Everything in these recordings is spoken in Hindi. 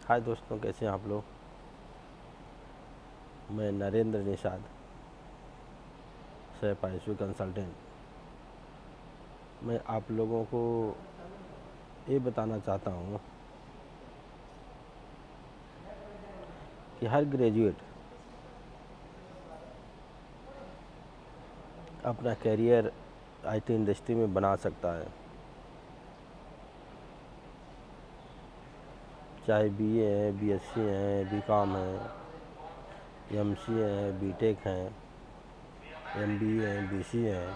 हाय दोस्तों, कैसे हैं आप लोग। मैं नरेंद्र निषाद, सह पायसू कंसल्टेंट। मैं आप लोगों को ये बताना चाहता हूँ कि हर ग्रेजुएट अपना करियर आईटी इंडस्ट्री में बना सकता है। चाहे बीए है, बीएससी है, बीकॉम है, एमसीए है, बीटेक हैं, एमबीए है, बीसीए है,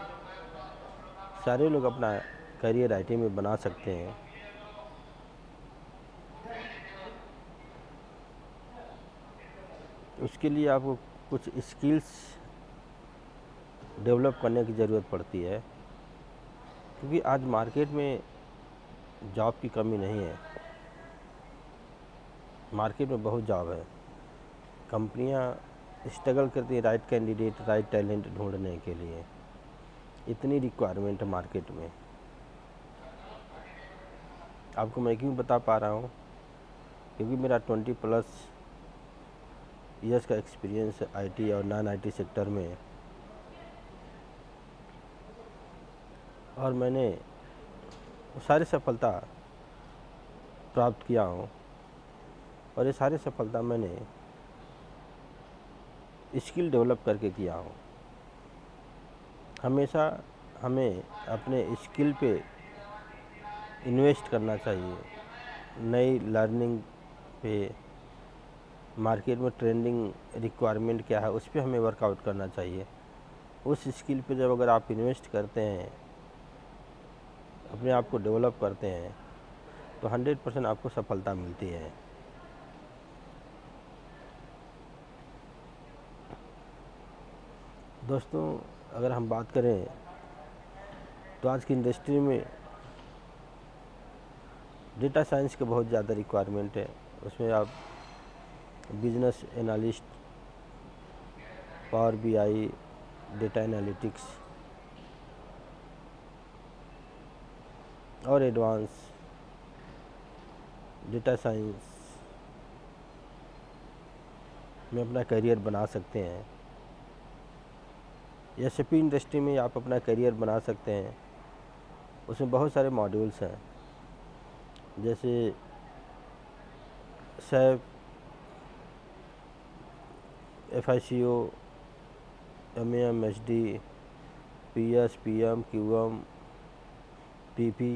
सारे लोग अपना करियर आईटी में बना सकते हैं। उसके लिए आपको कुछ स्किल्स डेवलप करने की ज़रूरत पड़ती है, क्योंकि आज मार्केट में जॉब की कमी नहीं है। मार्केट में बहुत जॉब है। कंपनियां स्ट्रगल करती है राइट कैंडिडेट, राइट टैलेंट ढूंढने के लिए। इतनी रिक्वायरमेंट है मार्केट में। आपको मैं क्यों बता पा रहा हूँ, क्योंकि मेरा 20+ ईयर्स का एक्सपीरियंस है आईटी और नॉन आईटी सेक्टर में, और मैंने सारी सफलता प्राप्त किया हूँ। और ये सारी सफलता मैंने स्किल डेवलप करके किया हूँ। हमेशा हमें अपने स्किल पे इन्वेस्ट करना चाहिए। नई लर्निंग पे, मार्केट में ट्रेंडिंग रिक्वायरमेंट क्या है उस पर हमें वर्कआउट करना चाहिए। उस स्किल पे जब अगर आप इन्वेस्ट करते हैं, अपने आप को डेवलप करते हैं, तो 100% आपको सफलता मिलती है। दोस्तों, अगर हम बात करें तो आज की इंडस्ट्री में डेटा साइंस के बहुत ज़्यादा रिक्वायरमेंट है। उसमें आप business analyst, power BI, data analytics और एडवांस डेटा साइंस में अपना करियर बना सकते हैं। एसएपी इंडस्ट्री में आप अपना करियर बना सकते हैं। उसमें बहुत सारे मॉड्यूल्स हैं, जैसे SAP, FICO, MEM, HD, PS, PM, QM, PP,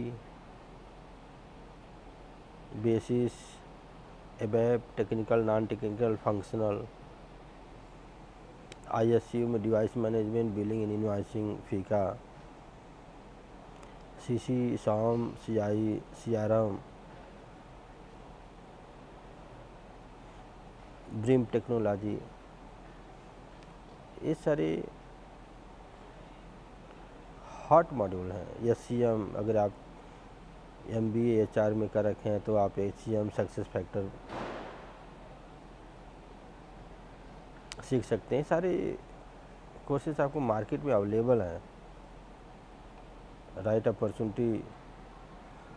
basis, ABAP, technical, non technical, functional, ISU में device management, billing and invoicing, FICO, CC, SOM, CI, CRM, BRIM technology, ये सारे हॉट मॉड्यूल हैं। SCM, अगर आप MBA HR में कर रखे हैं तो आप HCM, सक्सेस फैक्टर सीख सकते हैं। सारे कोर्सेज आपको मार्केट में अवेलेबल हैं। राइट अपॉर्चुनिटी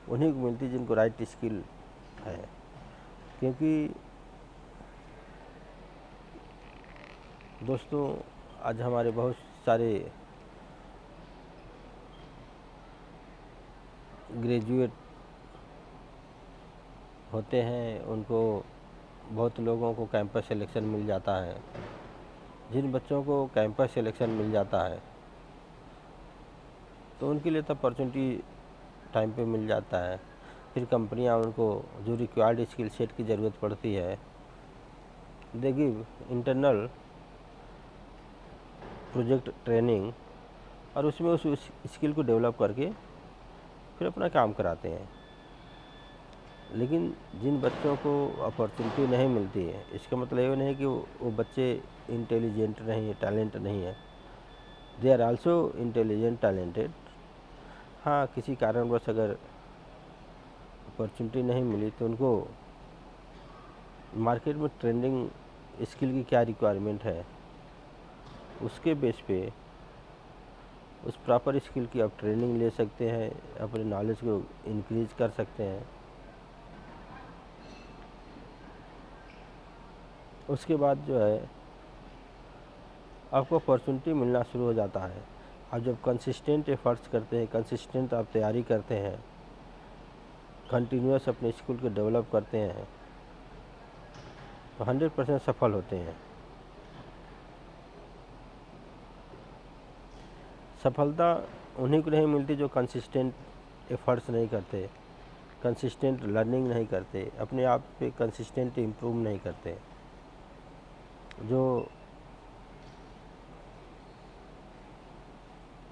उन्हीं को मिलती है जिनको राइट स्किल है, क्योंकि दोस्तों आज हमारे बहुत सारे ग्रेजुएट होते हैं, उनको बहुत लोगों को कैंपस सिलेक्शन मिल जाता है। जिन बच्चों को कैंपस सिलेक्शन मिल जाता है तो उनके लिए तो अपॉर्चुनिटी टाइम पे मिल जाता है। फिर कंपनियां उनको जो रिक्वायर्ड स्किल सेट की ज़रूरत पड़ती है, they give internal project training, और उसमें उस स्किल को डेवलप करके फिर अपना काम कराते हैं। लेकिन जिन बच्चों को अपॉर्चुनिटी नहीं मिलती है, इसका मतलब ये नहीं कि वो बच्चे इंटेलिजेंट नहीं है, टैलेंट नहीं है। They are also intelligent, talented. हाँ, किसी कारणवश अगर अपॉर्चुनिटी नहीं मिली तो उनको मार्केट में ट्रेंडिंग स्किल की क्या रिक्वायरमेंट है, उसके बेस पे उस प्रॉपर स्किल की आप ट्रेनिंग ले सकते हैं, अपने नॉलेज को इंक्रीज कर सकते हैं। उसके बाद जो है आपको अपॉर्चुनिटी मिलना शुरू हो जाता है। आप जब कंसिस्टेंट एफर्ट्स करते हैं, कंसिस्टेंट आप तैयारी करते हैं, कंटिन्यूस अपने स्किल को डेवलप करते हैं, तो 100% सफल होते हैं। सफलता उन्हीं को नहीं मिलती जो कंसिस्टेंट एफर्ट्स नहीं करते, कंसिस्टेंट लर्निंग नहीं करते, अपने आप पे कंसिस्टेंट इम्प्रूव नहीं करते। जो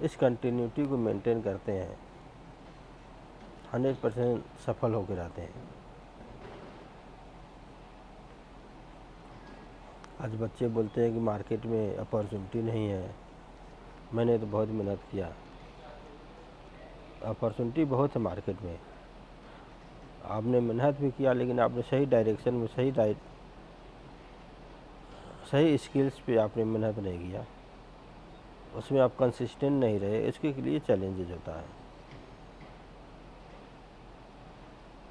इस कंटिन्यूटी को मेंटेन करते हैं 100% सफल होकर रहते हैं। आज बच्चे बोलते हैं कि मार्केट में अपॉर्चुनिटी नहीं है, मैंने तो बहुत मेहनत किया। अपॉर्चुनिटी बहुत है मार्केट में, आपने मेहनत भी किया, लेकिन आपने सही डायरेक्शन में सही स्किल्स पे आपने मेहनत नहीं किया, उसमें आप कंसिस्टेंट नहीं रहे, इसके लिए चैलेंजेस होता है।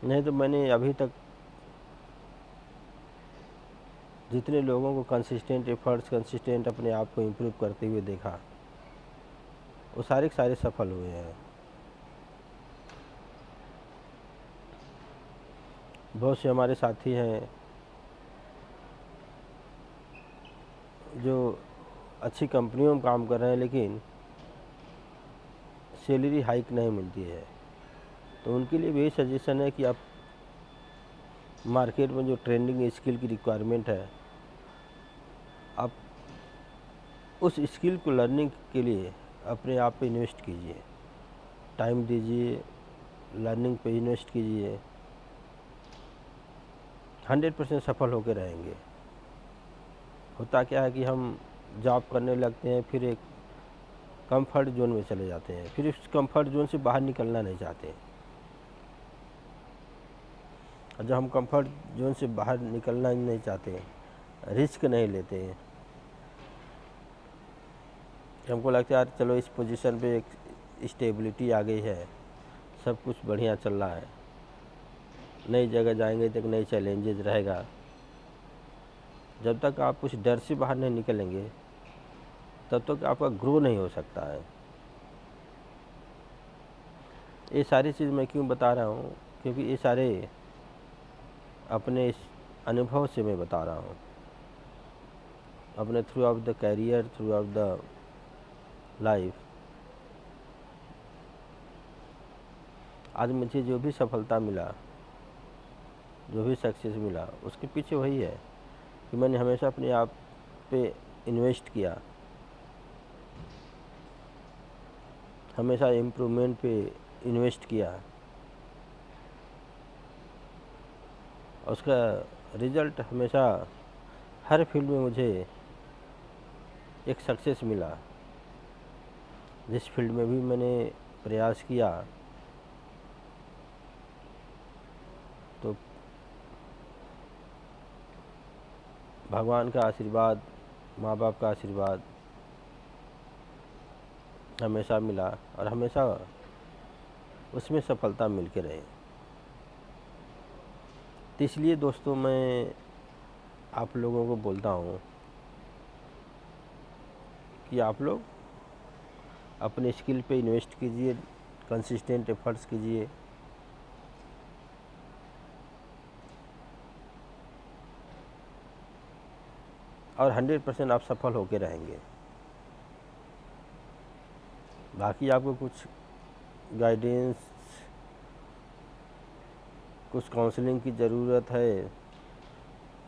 नहीं तो मैंने अभी तक जितने लोगों को कंसिस्टेंट एफर्ट्स, कंसिस्टेंट अपने आप को इम्प्रूव करते हुए देखा, वो सारे के सारे सफल हुए हैं। बहुत से हमारे साथी हैं जो अच्छी कंपनियों में काम कर रहे हैं, लेकिन सैलरी हाइक नहीं मिलती है। तो उनके लिए भी यही सजेशन है कि आप मार्केट में जो ट्रेंडिंग स्किल की रिक्वायरमेंट है, आप उस स्किल को लर्निंग के लिए अपने आप पे इन्वेस्ट कीजिए, टाइम दीजिए, लर्निंग पे इन्वेस्ट कीजिए, 100% सफल होकर रहेंगे। होता क्या है कि हम जॉब करने लगते हैं, फिर एक कंफर्ट जोन में चले जाते हैं, फिर उस कंफर्ट जोन से बाहर निकलना नहीं चाहते। और जब हम कंफर्ट जोन से बाहर निकलना नहीं चाहते, रिस्क नहीं लेते, हमको लगता है यार चलो इस पोजीशन पे एक स्टेबिलिटी आ गई है, सब कुछ बढ़िया चल रहा है, नई जगह जाएंगे तो नई चैलेंजेस रहेगा। जब तक आप उस डर से बाहर नहीं निकलेंगे, तब तक आपका ग्रो नहीं हो सकता है। ये सारी चीज़ मैं क्यों बता रहा हूँ, क्योंकि ये सारे अपने इस अनुभव से मैं बता रहा हूँ, अपने throughout the career, throughout the life. आज मुझे जो भी सफलता मिला, जो भी सक्सेस मिला, उसके पीछे वही है कि मैंने हमेशा अपने आप पे इन्वेस्ट किया, हमेशा इम्प्रूवमेंट पे इन्वेस्ट किया, और उसका रिज़ल्ट हमेशा हर फील्ड में मुझे एक सक्सेस मिला। जिस फील्ड में भी मैंने प्रयास किया, तो भगवान का आशीर्वाद, माँ बाप का आशीर्वाद हमेशा मिला, और हमेशा उसमें सफलता मिल के रहे। तो इसलिए दोस्तों मैं आप लोगों को बोलता हूँ कि आप लोग अपने स्किल पे इन्वेस्ट कीजिए, कंसिस्टेंट एफर्ट्स कीजिए, और 100% आप सफल होकर रहेंगे। बाकी आपको कुछ गाइडेंस, कुछ काउंसलिंग की ज़रूरत है,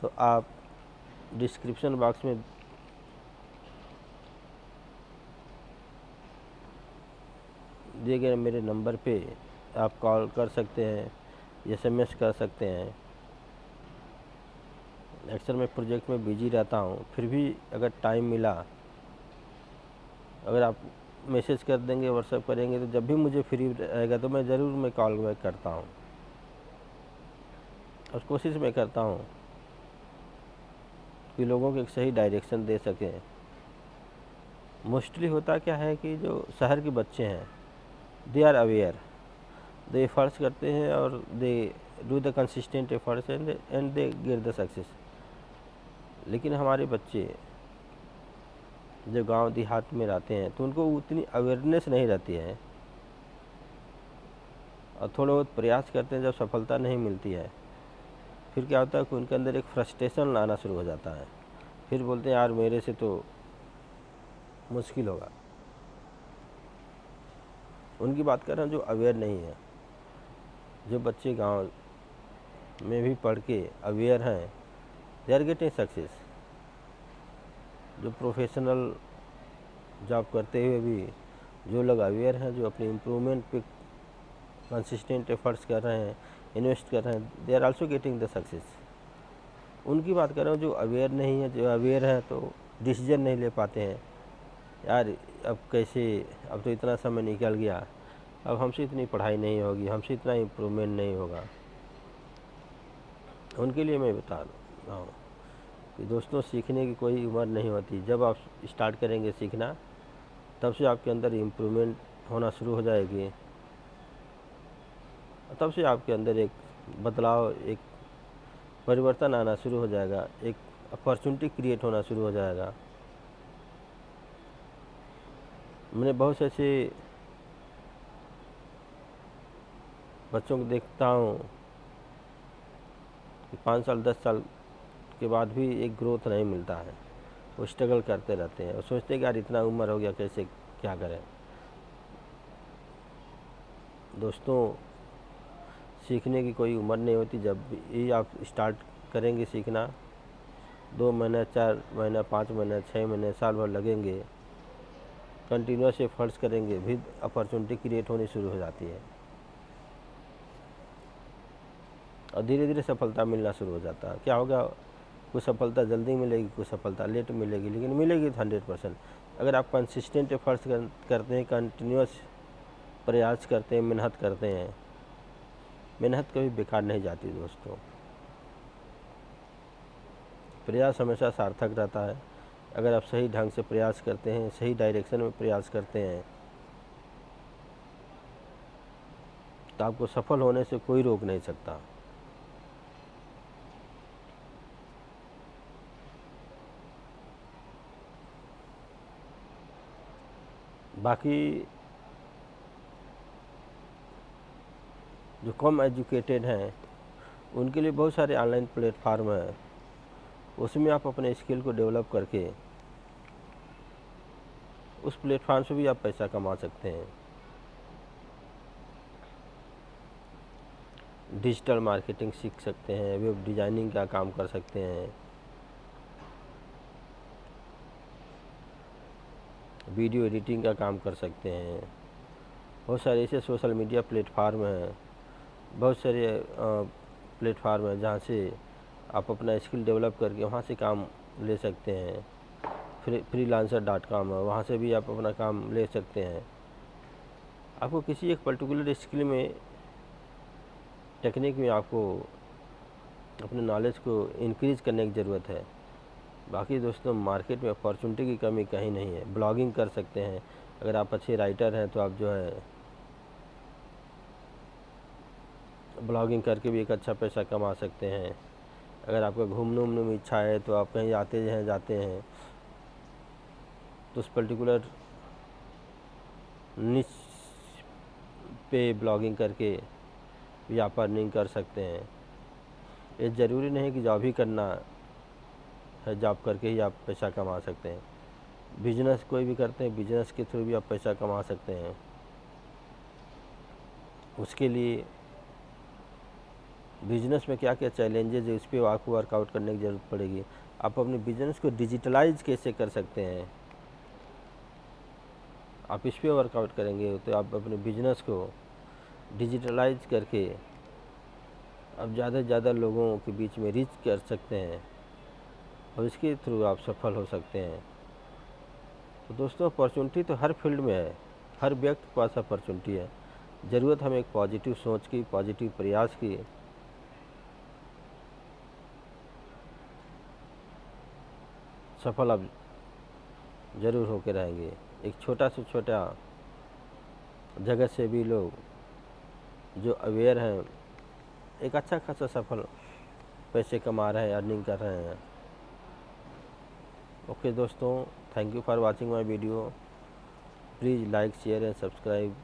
तो आप डिस्क्रिप्शन बॉक्स में दिए गए मेरे नंबर पे आप कॉल कर सकते हैं, एसएमएस कर सकते हैं। अक्सर मैं प्रोजेक्ट में बिजी रहता हूँ, फिर भी अगर टाइम मिला, अगर आप मैसेज कर देंगे, व्हाट्सएप करेंगे, तो जब भी मुझे फ्री रहेगा तो मैं ज़रूर कॉल बैक करता हूँ, और कोशिश मैं करता हूँ कि लोगों को एक सही डायरेक्शन दे सकें। मोस्टली होता क्या है कि जो शहर के बच्चे हैं, they are aware, they efforts करते हैं और they do the consistent efforts and they get the success. लेकिन हमारे बच्चे जो गांव देहात में रहते हैं तो उनको उतनी अवेयरनेस नहीं रहती है, और थोड़ा बहुत प्रयास करते हैं, जब सफलता नहीं मिलती है फिर क्या होता है कि उनके अंदर एक फ्रस्ट्रेशन आना शुरू हो जाता है। फिर बोलते हैं यार मेरे से तो मुश्किल होगा। उनकी बात कर रहा हूँ जो अवेयर नहीं है। जो बच्चे गांव में भी पढ़ के अवेयर हैं, दे आर गेटिंग सक्सेस। जो प्रोफेशनल जॉब करते हुए भी जो लोग अवेयर हैं, जो अपने इम्प्रूवमेंट पे कंसिस्टेंट एफर्ट्स कर रहे हैं, इन्वेस्ट कर रहे हैं, they are also getting the success. उनकी बात कर रहा हूँ जो अवेयर नहीं है। जो अवेयर हैं तो डिसीजन नहीं ले पाते हैं, यार अब कैसे, अब तो इतना समय निकल गया, अब हमसे इतनी पढ़ाई नहीं होगी, हमसे इतना इम्प्रूवमेंट नहीं होगा। उनके लिए मैं बता रहा हूँ कि दोस्तों, सीखने की कोई उम्र नहीं होती। जब आप स्टार्ट करेंगे सीखना, तब से आपके अंदर इम्प्रूवमेंट होना शुरू हो जाएगी, तब से आपके अंदर एक बदलाव, एक परिवर्तन आना शुरू हो जाएगा, एक अपॉर्चुनिटी क्रिएट होना शुरू हो जाएगा। मैंने बहुत से ऐसे बच्चों को देखता हूँ कि 5 साल 10 साल के बाद भी एक ग्रोथ नहीं मिलता है। वो स्ट्रगल करते रहते हैं और सोचते हैं कि यार इतना उम्र हो गया, कैसे क्या करें। दोस्तों, सीखने की कोई उम्र नहीं होती। जब भी आप स्टार्ट करेंगे सीखना, 2 महीने 4 महीने 5 महीने 6 महीने साल भर लगेंगे, कंटिन्यूस एफर्ट्स करेंगे, भी अपॉर्चुनिटी क्रिएट होनी शुरू हो जाती है और धीरे धीरे सफलता मिलना शुरू हो जाता है। क्या होगा, कुछ सफलता जल्दी मिलेगी, कुछ सफलता लेट मिलेगी, लेकिन मिलेगी 100%। अगर आप कंसिस्टेंट एफर्ट्स करते हैं, कंटिन्यूस प्रयास करते हैं, मेहनत करते हैं, मेहनत कभी बेकार नहीं जाती दोस्तों। प्रयास हमेशा सार्थक रहता है। अगर आप सही ढंग से प्रयास करते हैं, सही डायरेक्शन में प्रयास करते हैं, तो आपको सफल होने से कोई रोक नहीं सकता। बाकी जो कम एजुकेटेड हैं, उनके लिए बहुत सारे ऑनलाइन प्लेटफार्म हैं। उसमें आप अपने स्किल को डेवलप करके उस प्लेटफार्म से भी आप पैसा कमा सकते हैं। डिजिटल मार्केटिंग सीख सकते हैं, वेब डिज़ाइनिंग का काम कर सकते हैं, वीडियो एडिटिंग का काम कर सकते हैं। बहुत सारे ऐसे सोशल मीडिया प्लेटफार्म हैं, बहुत सारे प्लेटफार्म हैं जहाँ से आप अपना स्किल डेवलप करके वहाँ से काम ले सकते हैं। freelancer.com है, वहाँ से भी आप अपना काम ले सकते हैं। आपको किसी एक पर्टिकुलर स्किल में, टेक्निक में आपको अपने नॉलेज को इंक्रीज करने की ज़रूरत है। बाकी दोस्तों, मार्केट में अपॉर्चुनिटी की कमी कहीं नहीं है। ब्लॉगिंग कर सकते हैं, अगर आप अच्छे राइटर हैं तो आप जो है ब्लॉगिंग करके भी एक अच्छा पैसा कमा सकते हैं। अगर आपका घूमने उमने में इच्छा है तो आप कहीं जाते हैं तो उस पर्टिकुलर निच पे ब्लॉगिंग करके भी आप अर्निंग कर सकते हैं। ये ज़रूरी नहीं कि जॉब ही करना है, जॉब करके ही आप पैसा कमा सकते हैं। बिजनेस कोई भी करते हैं, बिजनेस के थ्रू भी आप पैसा कमा सकते हैं। उसके लिए बिजनेस में क्या क्या चैलेंजेज है, उस पर आपको वर्कआउट करने की ज़रूरत पड़ेगी। आप अपने बिजनेस को डिजिटलाइज कैसे कर सकते हैं, आप इस पर वर्कआउट करेंगे तो आप अपने बिजनेस को डिजिटलाइज करके आप ज़्यादा से ज़्यादा लोगों के बीच में रीच कर सकते हैं और इसके थ्रू आप सफल हो सकते हैं। तो दोस्तों, अपॉर्चुनिटी तो हर फील्ड में है, हर व्यक्ति के पास अपॉर्चुनिटी है। ज़रूरत हमें एक पॉजिटिव सोच की, पॉजिटिव प्रयास की। सफल आप ज़रूर होकर रहेंगे। एक छोटा से छोटा जगह से भी लोग जो अवेयर हैं, एक अच्छा खासा सफल पैसे कमा रहे हैं, अर्निंग कर रहे हैं। ओके दोस्तों, thank you for watching my video. Please like, share and subscribe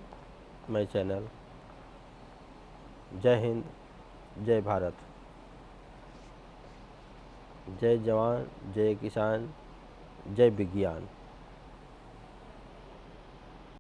my channel. जय हिंद, जय भारत, जय जवान, जय किसान, जय विज्ञान।